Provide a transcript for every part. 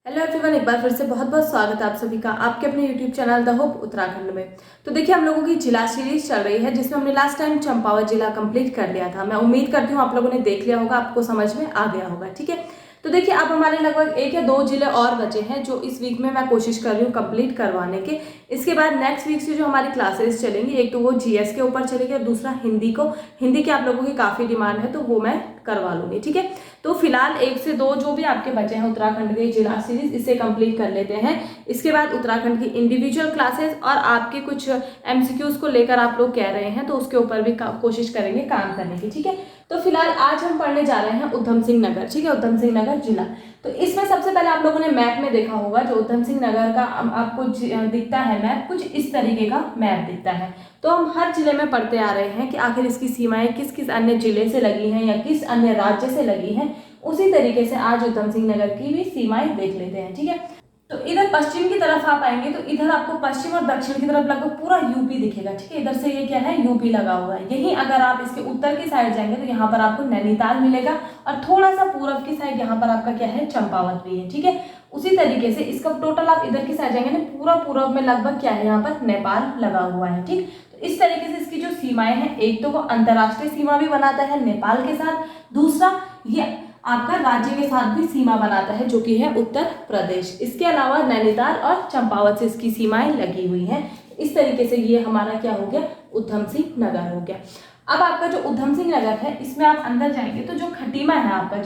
Hello everyone, एक बार फिर से बहुत बहुत स्वागत है आप सभी का आपके अपने YouTube channel the hope Uttarakhand में। तो देखिए, हम लोगों की जिला सीरीज चल रही है जिसमें हमने लास्ट टाइम चंपावत जिला कंप्लीट कर लिया था। मैं उम्मीद करती हूँ आप लोगों ने देख लिया होगा, आपको समझ में आ गया होगा। ठीक है, तो देखिए अब हमारे लगभग 1 या 2 जिले और बचे हैं जो इस वीक में मैं कोशिश कर रही हूँ कंप्लीट करवाने के। इसके बाद नेक्स्ट वीक से जो हमारी क्लासेस चलेंगी, एक तो वो जीएस के ऊपर चलेगी और दूसरा हिंदी की आप लोगों की काफ़ी डिमांड है तो वो मैं करवा लूँगी। ठीक है, तो फिलहाल 1 से 2 जो भी आपके बचे हैं उत्तराखंड के जिला सीरीज, इसे कंप्लीट कर लेते हैं। इसके बाद उत्तराखंड की इंडिविजुअल क्लासेस और आपके कुछ एमसीक्यूज को लेकर आप लोग कह रहे हैं तो उसके ऊपर भी कोशिश करेंगे काम करने की। ठीक है, तो फिलहाल आज हम पढ़ने जा रहे हैं उधम सिंह नगर। ठीक है, उधम सिंह नगर जिला। तो इसमें सबसे पहले आप लोगों ने मैप में देखा होगा, जो उधम सिंह नगर का आपको दिखता है मैप, कुछ इस तरीके का मैप दिखता है। तो हम हर जिले में पढ़ते आ रहे हैं कि आखिर इसकी सीमाएं किस किस अन्य जिले से लगी हैं या किस अन्य राज्य से लगी हैं। उसी तरीके से आज उधम सिंह नगर की भी सीमाएं देख लेते हैं। ठीक है, तो इधर पश्चिम की तरफ आप आएंगे तो इधर आपको पश्चिम और दक्षिण की तरफ लगभग पूरा यूपी दिखेगा। ठीक है, इधर से ये क्या है, यूपी लगा हुआ है। यहीं अगर आप इसके उत्तर की साइड जाएंगे तो यहाँ पर आपको नैनीताल मिलेगा और थोड़ा सा पूर्व की साइड यहाँ पर आपका क्या है, चंपावत भी है। ठीक है, उसी तरीके से इसका टोटल आप इधर की साइड जाएंगे ना, पूरा पूर्व में लगभग क्या है, यहाँ पर नेपाल लगा हुआ है। ठीक, तो इस तरीके से इसकी जो सीमाएं हैं, एक तो वो अंतरराष्ट्रीय सीमा भी बनाता है नेपाल के साथ, दूसरा ये आपका राज्य के साथ भी सीमा बनाता है जो कि है उत्तर प्रदेश। इसके अलावा नैनीताल और चंपावत से इसकी सीमाएं लगी हुई हैं। इस तरीके से ये हमारा क्या हो गया, उधम सिंह नगर हो गया। अब आपका जो उधम सिंह नगर है, इसमें आप अंदर जाएंगे तो जो खटीमा है आपका,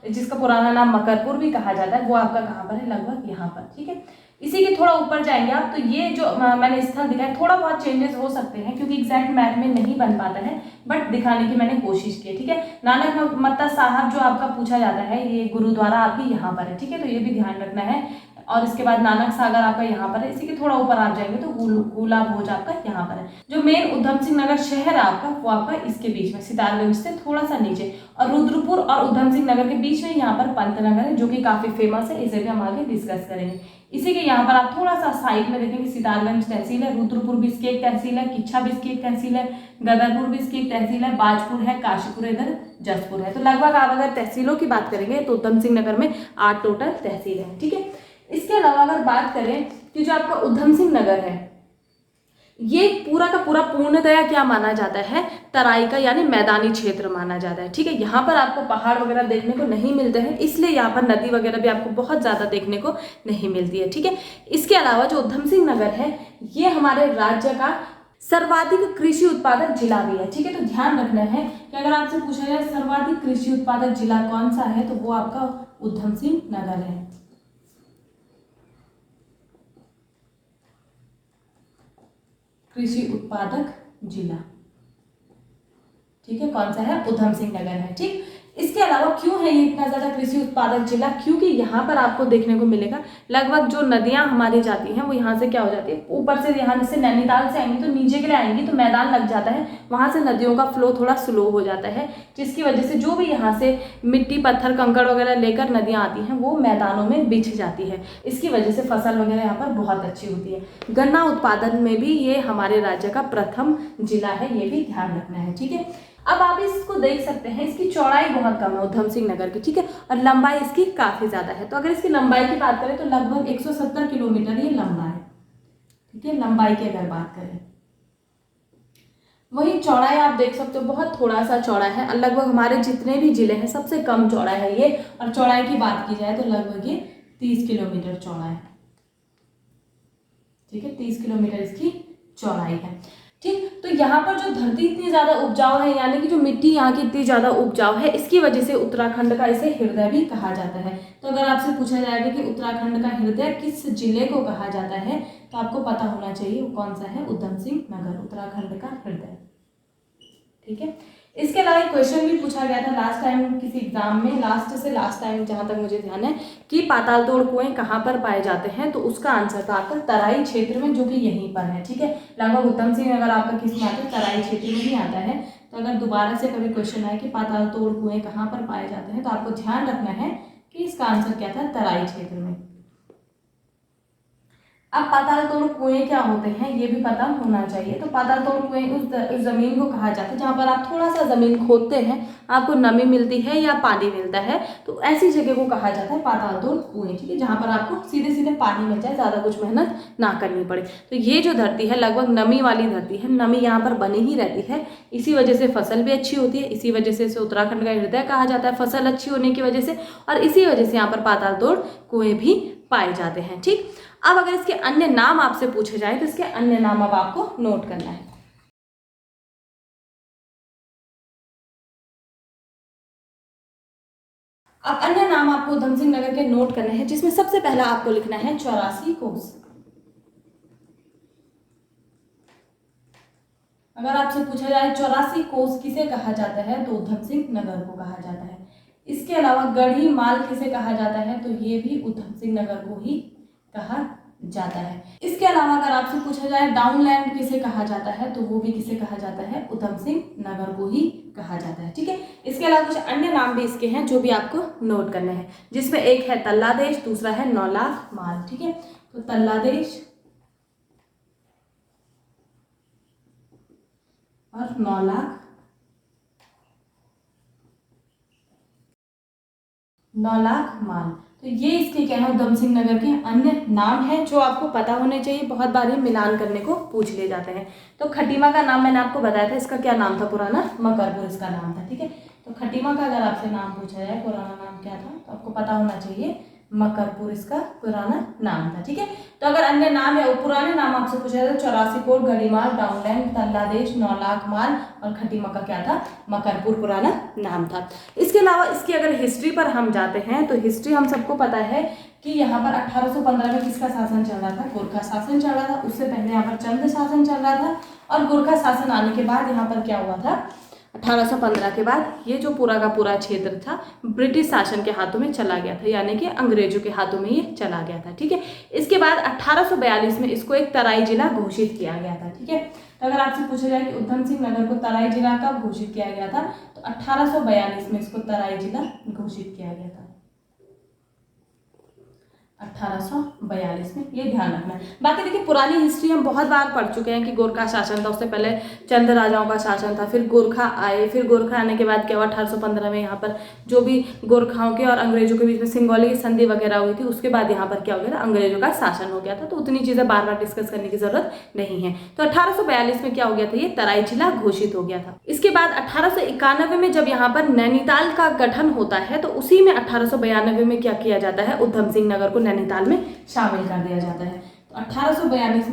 जिसका पुराना नाम मकरपुर भी कहा जाता है, वो आपका कहाँ पर है, लगभग यहाँ पर। ठीक है, इसी के थोड़ा ऊपर जाएंगे आप तो ये जो मैंने स्थल दिखाया, थोड़ा बहुत चेंजेस हो सकते हैं क्योंकि एग्जैक्ट मैप में नहीं बन पाता है, बट दिखाने की मैंने कोशिश की है। ठीक है, नानक मत्ता साहब जो आपका पूछा जाता है, ये गुरुद्वारा आपकी यहाँ पर है। ठीक है, तो ये भी ध्यान रखना है। और इसके बाद नानक सागर आपका यहाँ पर है। इसी के थोड़ा ऊपर आप जाएंगे तो गुला भोज आपका यहाँ पर है। जो मेन उधम सिंह नगर शहर है आपका, वो आपका इसके बीच में सितारगंज से थोड़ा सा नीचे, और रुद्रपुर और उधम सिंह नगर के बीच में यहाँ पर पंतनगर है जो कि काफी फेमस है, इसे भी हम आगे डिस्कस करेंगे। इसी के यहाँ पर आप थोड़ा सा साइड में देखेंगे, सितारगंज तहसील है, रुद्रपुर भी इसकी एक तहसील है, किच्छा भी इसकी एक तहसील है, गदरपुर भी इसकी एक तहसील है, बाजपुर है, काशीपुर इधर जसपुर है। तो लगभग आप अगर तहसीलों की बात करेंगे तो उधम सिंह नगर में 8 टोटल तहसील है। ठीक है, इसके अलावा अगर बात करें कि जो आपका उधम सिंह नगर है, ये पूरा का पूरा पूर्णतया क्या माना जाता है, तराई का यानी मैदानी क्षेत्र माना जाता है। ठीक है, यहाँ पर आपको पहाड़ वगैरह देखने को नहीं मिलते हैं, इसलिए यहाँ पर नदी वगैरह भी आपको बहुत ज़्यादा देखने को नहीं मिलती है। ठीक है, इसके अलावा जो उधम सिंह नगर है, ये हमारे राज्य का सर्वाधिक कृषि उत्पादक जिला भी है। ठीक है, तो ध्यान रखना है कि अगर आपसे पूछा जाए सर्वाधिक कृषि उत्पादक जिला कौन सा है, तो वो आपका उधम सिंह नगर है। कृषि उत्पादक जिला, ठीक है, कौन सा है, उधम सिंह नगर है। ठीक, इसके अलावा क्यों है ये इतना ज्यादा कृषि उत्पादक जिला, क्योंकि यहाँ पर आपको देखने को मिलेगा लगभग जो नदियां हमारी जाती हैं वो यहाँ से क्या हो जाती है, ऊपर से यहाँ से नैनीताल से आएंगी तो नीचे के लिए आएंगी तो मैदान लग जाता है, वहां से नदियों का फ्लो थोड़ा स्लो हो जाता है, जिसकी वजह से जो भी यहाँ से मिट्टी पत्थर कंकड़ वगैरह लेकर नदियाँ आती हैं वो मैदानों में बिछ जाती है। इसकी वजह से फसल वगैरह यहाँ पर बहुत अच्छी होती है। गन्ना उत्पादन में भी ये हमारे राज्य का प्रथम जिला है, ये भी ध्यान रखना है। ठीक है, अब आप इसको देख सकते हैं, इसकी चौड़ाई बहुत कम है उधम सिंह नगर की। ठीक है, और लंबाई इसकी काफी ज्यादा है। तो अगर इसकी लंबाई की बात करें तो लगभग 170 किलोमीटर ये लंबा है। ठीक है, लंबाई की अगर बात करें, वही चौड़ाई आप देख सकते हो बहुत थोड़ा सा चौड़ा है, लगभग हमारे जितने भी जिले हैं सबसे कम चौड़ा है ये। और चौड़ाई की बात की जाए तो लगभग ये 30 किलोमीटर चौड़ा है। ठीक है, 30 किलोमीटर इसकी चौड़ाई है। ठीक, तो यहाँ पर जो धरती इतनी ज़्यादा उपजाऊ है, यानी कि जो मिट्टी यहाँ की इतनी ज़्यादा उपजाऊ है, इसकी वजह से उत्तराखंड का इसे हृदय भी कहा जाता है। तो अगर आपसे पूछा जाएगा कि उत्तराखंड का हृदय किस जिले को कहा जाता है, तो आपको पता होना चाहिए वो कौन सा है, उधम सिंह नगर, उत्तराखंड का हृदय। ठीक है, इसके अलावा एक क्वेश्चन भी पूछा गया था लास्ट टाइम किसी एग्जाम में, लास्ट टाइम जहां तक मुझे ध्यान है, कि पाताल तोड़ कुएं कहाँ पर पाए जाते हैं, तो उसका आंसर था आपका तराई क्षेत्र में, जो कि यहीं पर है। ठीक है, लगभग उधम सिंह अगर आपका किस में आता है, तराई क्षेत्र में ही आता है। तो अगर दोबारा से कभी क्वेश्चन आए कि पाताल तोड़ कुएं कहाँ पर पाए जाते हैं, तो आपको ध्यान रखना है कि इसका आंसर क्या था, तराई क्षेत्र में। अब पाताल तोड़ कुएं क्या होते हैं ये भी पता होना चाहिए। तो पाताल तोड़ कुएं उस जमीन को कहा जाता है जहाँ पर आप थोड़ा सा जमीन खोदते हैं, आपको नमी मिलती है या पानी मिलता है, तो ऐसी जगह को कहा जाता है पाताल तोड़ कुएं। ठीक है, जहाँ पर आपको सीधे सीधे पानी मिल जाए, ज़्यादा कुछ मेहनत ना करनी पड़े। तो ये जो धरती है लगभग नमी वाली धरती है, नमी यहाँ पर बनी ही रहती है, इसी वजह से फसल भी अच्छी होती है, इसी वजह से इसे उत्तराखंड का हृदय कहा जाता है फसल अच्छी होने की वजह से, और इसी वजह से यहाँ पर पाताल तोड़ कुएं भी पाए जाते हैं। ठीक, अब अगर इसके अन्य नाम आपसे पूछे जाए तो इसके अन्य नाम अब आपको नोट करना है। अब अन्य नाम आपको उधम सिंह नगर के नोट करने हैं, जिसमें सबसे पहला आपको लिखना है 84 कोस। अगर आपसे पूछा जाए 84 कोस किसे कहा जाता है, तो उधम सिंह नगर को कहा जाता है। इसके अलावा गढ़ी माल किसे कहा जाता है, तो ये भी उधम सिंह नगर को ही कहा जाता है। इसके अलावा अगर आपसे पूछा जाए डाउनलैंड किसे कहा जाता है, तो वो भी किसे कहा जाता है, उधम सिंह नगर को ही कहा जाता है। ठीक है, इसके अलावा कुछ अन्य नाम भी इसके हैं जो भी आपको नोट करने हैं, जिसमें एक है तल्लादेश, दूसरा है नौलाख माल। ठीक है, तो तल्लादेश और नौ लाख मान, तो ये इसके क्या है उधम सिंह नगर के अन्य नाम है जो आपको पता होने चाहिए। बहुत बार ये मिलान करने को पूछ लिए जाते हैं। तो खटीमा का नाम मैंने आपको बताया था, इसका क्या नाम था पुराना, मकरपुर इसका नाम था। ठीक है, तो खटीमा का अगर आपसे नाम पूछा जाए पुराना नाम क्या था, तो आपको पता होना चाहिए मकरपुर इसका पुराना नाम था। ठीक है, तो अगर अन्य नाम या पुराने नाम आपसे पूछा जाए तो 84 कोट, गढ़ीमाल, डाउनलैंड, तल्लादेश, 9 लाख माल और खटीमा का क्या था, मकरपुर पुराना नाम था। इसके अलावा इसकी अगर हिस्ट्री पर हम जाते हैं तो हिस्ट्री हम सबको पता है कि यहाँ पर 1815 में किसका शासन चल रहा था, गोरखा शासन चल रहा था। उससे पहले यहाँ पर चंद शासन चल रहा था, और गोरखा शासन आने के बाद यहाँ पर क्या हुआ था, 1815 के बाद ये जो पूरा का पूरा क्षेत्र था ब्रिटिश शासन के हाथों में चला गया था, यानी कि अंग्रेजों के हाथों में ये चला गया था। ठीक है, इसके बाद 1842 में इसको एक तराई जिला घोषित किया गया था। ठीक है, तो अगर आपसे पूछा जाए कि उधम सिंह नगर को तराई जिला कब घोषित किया गया था, तो 1842 में इसको तराई जिला घोषित किया गया था, 1842 में, ये ध्यान रखना है। बाकी देखिए पुरानी हिस्ट्री हम बहुत बार पढ़ चुके हैं कि गोरखा शासन था, उससे पहले चंद राजाओं का शासन था, फिर गोरखा आए, फिर गोरखा आने के बाद क्या हुआ 1815 में यहाँ पर जो भी गोरखाओं के और अंग्रेजों के बीच में सिंगौली की संधि वगैरह हुई थी, उसके बाद यहाँ पर क्या हो गया था, अंग्रेजों का शासन हो गया था। तो उतनी चीज़ें बार बार डिस्कस करने की जरूरत नहीं है। तो 1842 में क्या हो गया था, ये तराई जिला घोषित हो गया था। इसके बाद 1891 में जब यहाँ पर नैनीताल का गठन होता है, तो उसी में 1892 में क्या किया जाता है, उधम सिंह नगर को नैनीताल में शामिल कर दिया जाता है। तो 1892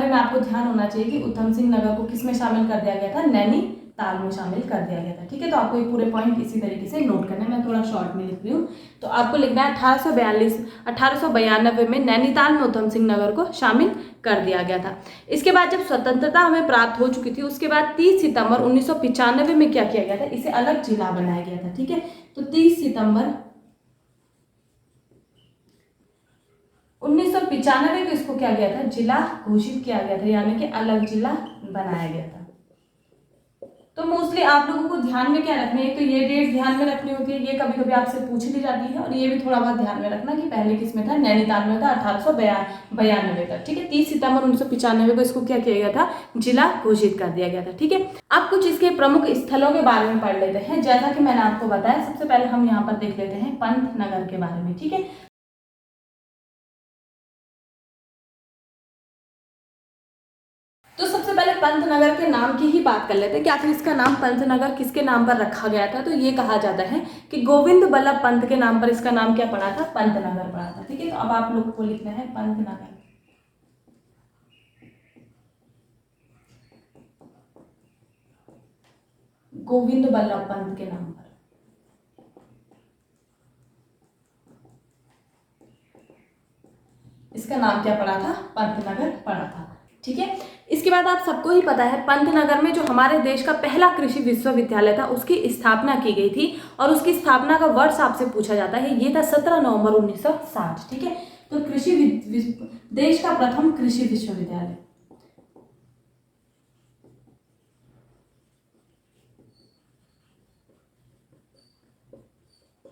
में आपको ध्यान होना चाहिए कि उधम सिंह नगर को किस में शामिल कर दिया गया था, नैनीताल में शामिल कर दिया गया था। ठीक है, तो आपको ये पूरे पॉइंट इसी तरीके से नोट करना है, मैं थोड़ा शॉर्ट में लिख रही हूँ। तो आपको लिखना है 1892 में नैनीताल में उधम सिंह नगर को शामिल कर दिया गया था। इसके बाद जब स्वतंत्रता हमें प्राप्त हो चुकी थी, उसके बाद 30 सितंबर 1995 में क्या किया गया था, इसे अलग जिला बनाया गया था। ठीक है, तो 30 सितंबर 1995 को इसको क्या गया था, जिला घोषित किया गया था, यानी कि अलग जिला बनाया गया था। तो मोस्टली आप लोगों को ध्यान में क्या रखना है, तो ये डेट ध्यान में रखनी होती है, ये कभी कभी आपसे पूछ ली जाती है, और ये भी थोड़ा बहुत ध्यान में रखना कि पहले किस में था, नैनीताल में था 1892 तक। ठीक है, 30 सितंबर 1995 को इसको क्या किया गया था, जिला घोषित कर दिया गया था। ठीक है, अब कुछ इसके प्रमुख स्थलों के बारे में पढ़ लेते हैं। जैसा कि मैंने आपको बताया, सबसे पहले हम यहाँ पर देख लेते हैं पंत नगर के बारे में। ठीक है, तो सबसे पहले पंतनगर के नाम की ही बात कर लेते हैं कि आखिर इसका नाम पंतनगर किसके नाम पर रखा गया था। तो ये कहा जाता है कि गोविंद बल्लभ पंत के नाम पर इसका नाम क्या पड़ा था, पंतनगर पड़ा था। ठीक है, तो अब आप लोग को लिखना है पंतनगर, गोविंद बल्लभ पंत के नाम पर। इसका नाम क्या पड़ा था, पंतनगर पड़ा था। ठीक है, इसके बाद आप सबको ही पता है पंतनगर में जो हमारे देश का पहला कृषि विश्वविद्यालय था उसकी स्थापना की गई थी, और उसकी स्थापना का वर्ष आपसे पूछा जाता है, ये था 17 नवंबर 1960। ठीक है, तो देश का प्रथम कृषि विश्वविद्यालय।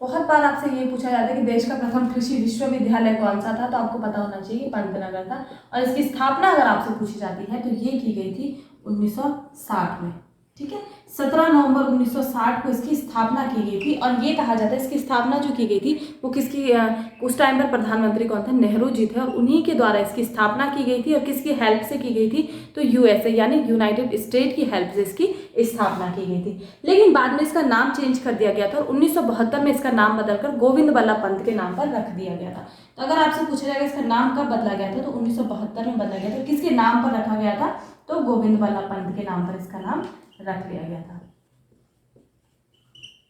बहुत बार आपसे ये पूछा जाता है कि देश का प्रथम कृषि विश्वविद्यालय कौन सा था, तो आपको पता होना चाहिए पंतनगर था। और इसकी स्थापना अगर आपसे पूछी जाती है तो ये की गई थी 1960 में। ठीक है, 17 नवंबर 1960 को इसकी स्थापना की गई थी। और ये कहा जाता है इसकी स्थापना जो की गई थी वो किसकी, उस टाइम पर प्रधानमंत्री कौन थे, नेहरू जी थे, और उन्हीं के द्वारा इसकी स्थापना की गई थी। और किसकी हेल्प से की गई थी, तो यूएसए यानी यूनाइटेड स्टेट की हेल्प से इसकी स्थापना की गई थी। लेकिन बाद में इसका नाम चेंज कर दिया गया था और 1972 में इसका नाम बदलकर गोविंद बल्लभ पंत के नाम पर रख दिया गया था। तो अगर आपसे पूछा जाएगा इसका नाम कब बदला गया था, तो 1972 में बदला गया था। किसके नाम पर रखा गया था, तो गोविंद बल्लभ पंत के नाम पर इसका नाम रख लिया गया था,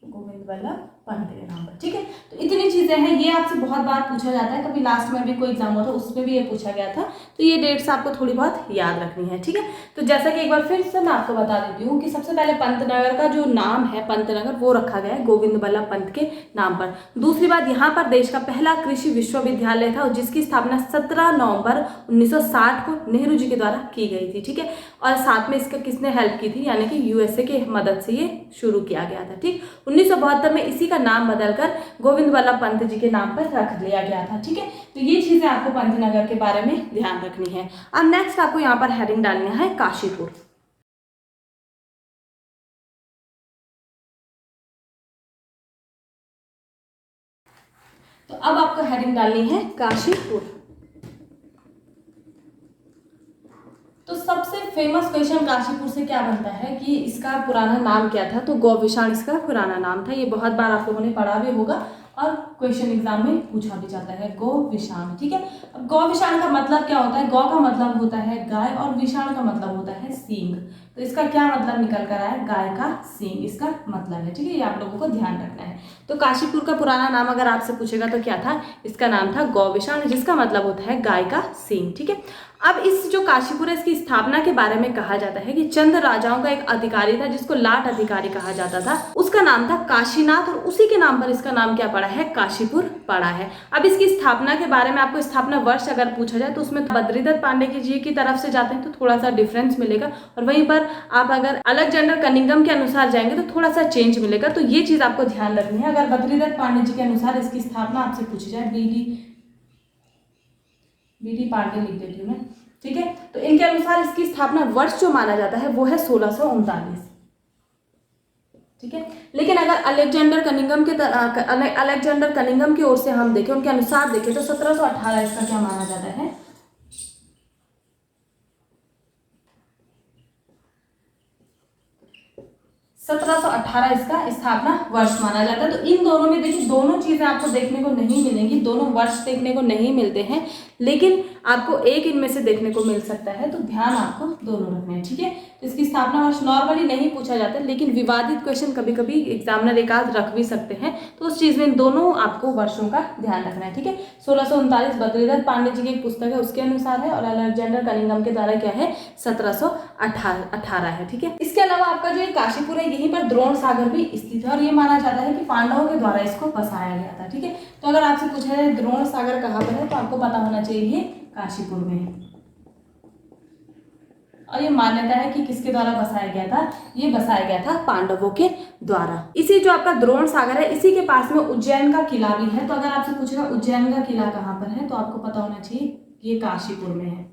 गोविंद बल्लभ पंत के नाम पर। ठीक है, तो इतनी चीजें हैं, ये आपसे बहुत बार पूछा जाता है। कभी लास्ट में भी कोई एग्जाम होता है उसमें भी ये पूछा गया था, तो ये डेट्स आपको थोड़ी बहुत याद रखनी है। ठीक है, तो जैसा कि एक बार फिर से मैं आपको बता देती हूँ कि सबसे पहले पंतनगर का जो नाम है पंतनगर वो रखा गया है गोविंद बल्लभ पंत के नाम पर। दूसरी बात, यहाँ पर देश का पहला कृषि विश्वविद्यालय था और जिसकी स्थापना 17 नवंबर 1960 को नेहरू जी के द्वारा की गई थी। ठीक है, और साथ में इसका किसने हेल्प की थी, यानी कि यूएसए के मदद से ये शुरू किया गया था। ठीक, 1972 में इसी का नाम बदलकर गोविंद बल्लभ पंत जी के नाम पर रख लिया गया था। ठीक है, तो ये चीजें आपको पंतनगर के बारे में ध्यान रखनी है। अब नेक्स्ट आपको यहाँ पर हेडिंग डालना है काशीपुर। तो अब आपको हेडिंग डालनी है काशीपुर। तो सबसे फेमस क्वेश्चन काशीपुर से क्या बनता है कि इसका पुराना नाम क्या था, तो गौविशाण इसका पुराना नाम था। ये बहुत बार आप लोगों ने पढ़ा भी होगा और क्वेश्चन एग्जाम में पूछा भी जाता है, गौविशाण। ठीक है, अब गौविशाण का मतलब क्या होता है, गौ का मतलब होता है गाय और विषाण का मतलब होता है सींग। तो इसका क्या मतलब निकल कर आया, गाय का सींग इसका मतलब है। ठीक है, ये आप लोगों को ध्यान रखना है। तो काशीपुर का पुराना नाम अगर आपसे पूछेगा तो क्या था, इसका नाम था गौविशाण, जिसका मतलब होता है गाय का सींग। ठीक है, अब इस जो काशीपुर है इसकी स्थापना के बारे में कहा जाता है कि चंद राजाओं का एक अधिकारी था जिसको लाट अधिकारी कहा जाता था, उसका नाम था काशीनाथ, और उसी के नाम पर इसका नाम क्या पड़ा है, काशीपुर पड़ा है। अब इसकी स्थापना के बारे में आपको स्थापना वर्ष अगर पूछा जाए तो उसमें बद्रीदत्त पांडे जी की तरफ से जाते हैं तो थोड़ा सा डिफरेंस मिलेगा, और वहीं पर आप अगर अलेक्जेंडर कनिंघम के अनुसार जाएंगे तो थोड़ा सा चेंज मिलेगा। तो ये चीज आपको ध्यान रखनी है। अगर बद्रीदत्त पांडे जी के अनुसार इसकी स्थापना आपसे पूछी जाए, बीडी पांडे लिख देती हूँ मैं। ठीक है, तो इनके अनुसार इसकी स्थापना वर्ष जो माना जाता है वो है 1639। ठीक है, लेकिन अगर अलेक्जेंडर कनिंघम की ओर से हम देखें, उनके अनुसार देखें तो 1718 इसका क्या माना जाता है, 1718 इसका स्थापना वर्ष माना जाता है। तो इन दोनों में देखिए दोनों चीजें आपको देखने को नहीं मिलेंगी, दोनों वर्ष देखने को नहीं मिलते हैं, लेकिन आपको एक इनमें से देखने को मिल सकता है। तो ध्यान आपको दोनों रखना है। ठीक है, तो इसकी स्थापना वर्ष नॉर्मली नहीं पूछा जाता, लेकिन विवादित क्वेश्चन कभी कभी एग्जामिनर एक आध रख भी सकते हैं, तो उस चीज में दोनों आपको वर्षों का ध्यान रखना है। ठीक है, 1639 बद्रीदत्त पांडे जी की एक पुस्तक है उसके अनुसार है, और अलेक्जेंडर कनिंघम के द्वारा क्या है, 1718 है। ठीक है, इसके अलावा आपका जो काशीपुर है यहीं पर द्रोण सागर भी स्थित है, और ये माना जाता है कि पांडवों के द्वारा इसको बसाया गया था। ठीक है, तो अगर आपसे पूछा जाए द्रोण सागर कहाँ पर है, तो आपको पता होना चाहिए काशीपुर में है। और ये मान्यता है कि किसके द्वारा बसाया गया था, ये बसाया गया था पांडवों के द्वारा। इसी जो आपका द्रोण सागर है इसी के पास में उज्जैन का किला भी है। तो अगर आपसे पूछेगा उज्जैन का किला कहाँ पर है, तो आपको पता होना चाहिए ये काशीपुर में है,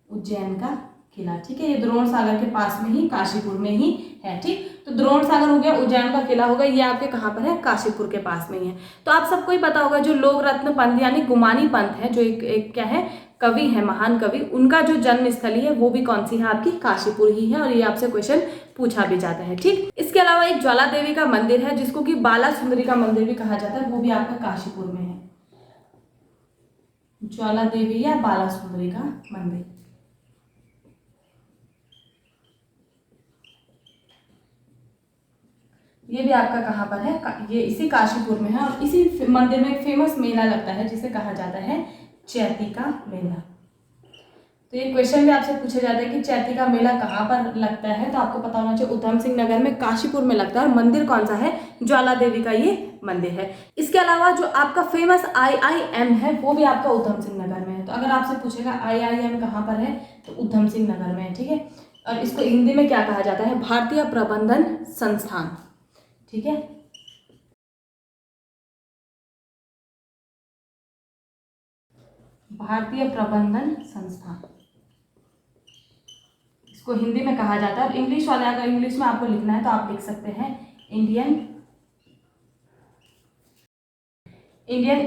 उज्जैन का किला। ठीक है, ये द्रोण सागर के पास में ही काशीपुर में ही है। ठीक, तो द्रोण सागर हो गया, उज्जैन का किला हो गया, ये आपके कहाँ पर है, काशीपुर के पास में ही है। तो आप सबको ही पता होगा जो लोक रत्न पंत यानी गुमानी पंत है, जो एक क्या है, कवि है, महान कवि, उनका जो जन्म स्थली है वो भी कौन सी है, आपकी काशीपुर ही है, और ये आपसे क्वेश्चन पूछा भी जाता है। ठीक, इसके अलावा एक ज्वाला देवी का मंदिर है जिसको कि बाला सुंदरी का मंदिर भी कहा जाता है, वो भी आपका काशीपुर में है, ज्वाला देवी या बाला सुंदरी का मंदिर। ये भी आपका कहाँ पर है, ये इसी काशीपुर में है, और इसी मंदिर में एक फेमस मेला लगता है जिसे कहा जाता है चैती का मेला। तो ये क्वेश्चन भी आपसे पूछा जाता है कि चैती का मेला कहाँ पर लगता है, तो आपको पता होना चाहिए उधम सिंह नगर में, काशीपुर में लगता है, और मंदिर कौन सा है, ज्वाला देवी का ये मंदिर है। इसके अलावा जो आपका फेमस IIM है वो भी आपका उधम सिंह नगर में है। तो अगर आपसे पूछेगा IIM कहाँ पर है, तो उधम सिंह नगर में है। ठीक है, और इसको हिंदी में क्या कहा जाता है, भारतीय प्रबंधन संस्थान। ठीक है, भारतीय प्रबंधन संस्थान, इसको हिंदी में कहा जाता है। और इंग्लिश वाले अगर इंग्लिश में आपको लिखना है तो आप लिख सकते हैं इंडियन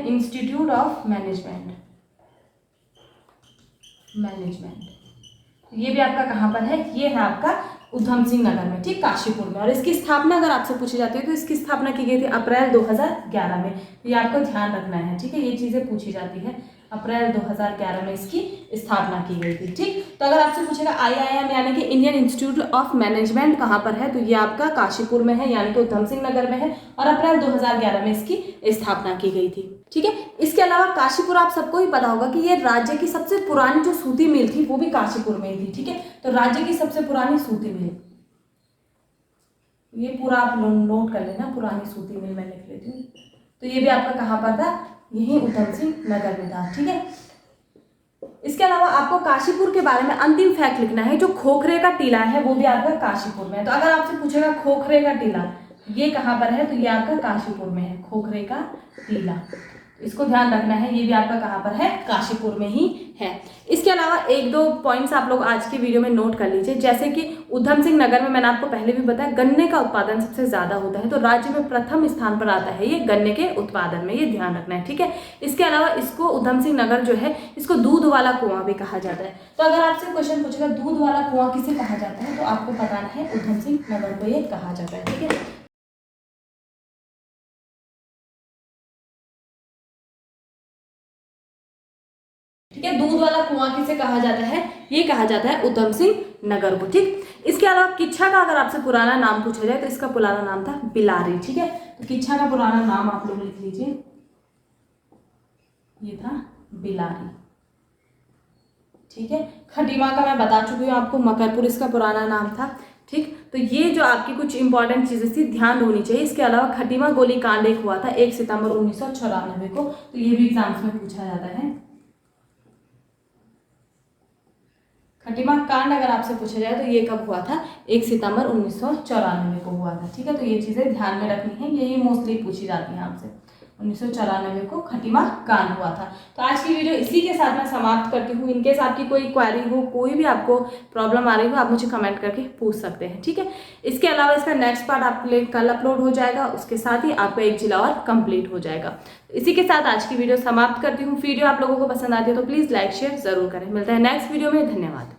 इंस्टीट्यूट ऑफ मैनेजमेंट। ये भी आपका कहाँ पर है, ये है आपका उधम सिंह नगर में, ठीक, काशीपुर में। और इसकी स्थापना अगर आपसे पूछी जाती है तो इसकी स्थापना की गई थी अप्रैल 2011 में। तो ये आपको ध्यान रखना है, ठीक है, ये चीज़ें पूछी जाती है। अप्रैल 2011 में इसकी स्थापना की गई थी, ठीक। तो अगर आपसे पूछेगा IIM यानी कि इंडियन इंस्टीट्यूट ऑफ मैनेजमेंट कहाँ पर है, तो ये आपका काशीपुर में है यानी कि उधम सिंह नगर में है। और अप्रैल 2011 में इसकी स्थापना की गई थी, ठीक है। इसके अलावा काशीपुर आप सबको ही पता होगा कि ये राज्य की सबसे पुरानी जो सूती मिल थी वो भी काशीपुर में ही थी, ठीक है। तो राज्य की सबसे पुरानी सूती मिल, ये पूरा आप नोट कर लेना, पुरानी सूती मिल मैं लिख लेती हूँ। तो ये भी आपका कहाँ पर था, यही उधम सिंह नगर में था, ठीक है। इसके अलावा आपको काशीपुर के बारे में अंतिम फैक्ट लिखना है। जो खोखरे का टीला है वो भी आपका काशीपुर में है। तो अगर आपसे पूछेगा खोखरे का टीला ये कहाँ पर है, तो ये आपका काशीपुर में है, खोखरे का टीला। इसको ध्यान रखना है, ये भी आपका कहाँ पर है, काशीपुर में ही है। इसके अलावा एक दो पॉइंट्स आप लोग आज की वीडियो में नोट कर लीजिए, जैसे कि उधम सिंह नगर में मैंने आपको पहले भी बताया गन्ने का उत्पादन सबसे ज़्यादा होता है। तो राज्य में प्रथम स्थान पर आता है ये गन्ने के उत्पादन में, ये ध्यान रखना है, ठीक है। इसके अलावा इसको उधम सिंह नगर जो है इसको दूध वाला कुआं भी कहा जाता है। तो अगर आपसे क्वेश्चन पूछेगा दूध वाला कुआं किसे कहा जाता है, तो आपको बताना है उधम सिंह नगर को ये कहा जाता है, ठीक है। ठीक है, दूध वाला कुआं किसे कहा जाता है, ये कहा जाता है उधम सिंह नगर को, ठीक। इसके अलावा किच्छा का अगर आपसे पुराना नाम पूछा जाए तो इसका पुराना नाम था बिलारी, ठीक है। तो किच्छा का पुराना नाम आप लोग लिख लीजिए, ये था बिलारी, ठीक है। खटीमा का मैं बता चुकी हूँ आपको, मकरपुर इसका पुराना नाम था, ठीक। तो ये जो आपकी कुछ इंपॉर्टेंट चीजें थी ध्यान होनी चाहिए। इसके अलावा खटीमा गोलीकांड एक हुआ था 1 सितंबर 1994 को, तो ये भी एग्जाम्स में पूछा जाता है। खटीमा कांड अगर आपसे पूछा जाए तो ये कब हुआ था, 1 सितंबर 1994 को हुआ था, ठीक है। तो ये चीज़ें ध्यान में रखनी है, यही मोस्टली पूछी जाती हैं आपसे। 1994 को खटीमा कांड हुआ था। तो आज की वीडियो इसी के साथ मैं समाप्त करती हूँ। इनकेस आपकी कोई क्वेरी हो, कोई भी आपको प्रॉब्लम आ रही हो, आप मुझे कमेंट करके पूछ सकते हैं, ठीक है। इसके अलावा इसका नेक्स्ट पार्ट आपके लिए कल अपलोड हो जाएगा, उसके साथ ही आपका एक जिला और कंप्लीट हो जाएगा। इसी के साथ आज की वीडियो समाप्त करती हूँ। वीडियो आप लोगों को पसंद आती है तो प्लीज़ लाइक शेयर जरूर करें। मिलता है नेक्स्ट वीडियो में, धन्यवाद।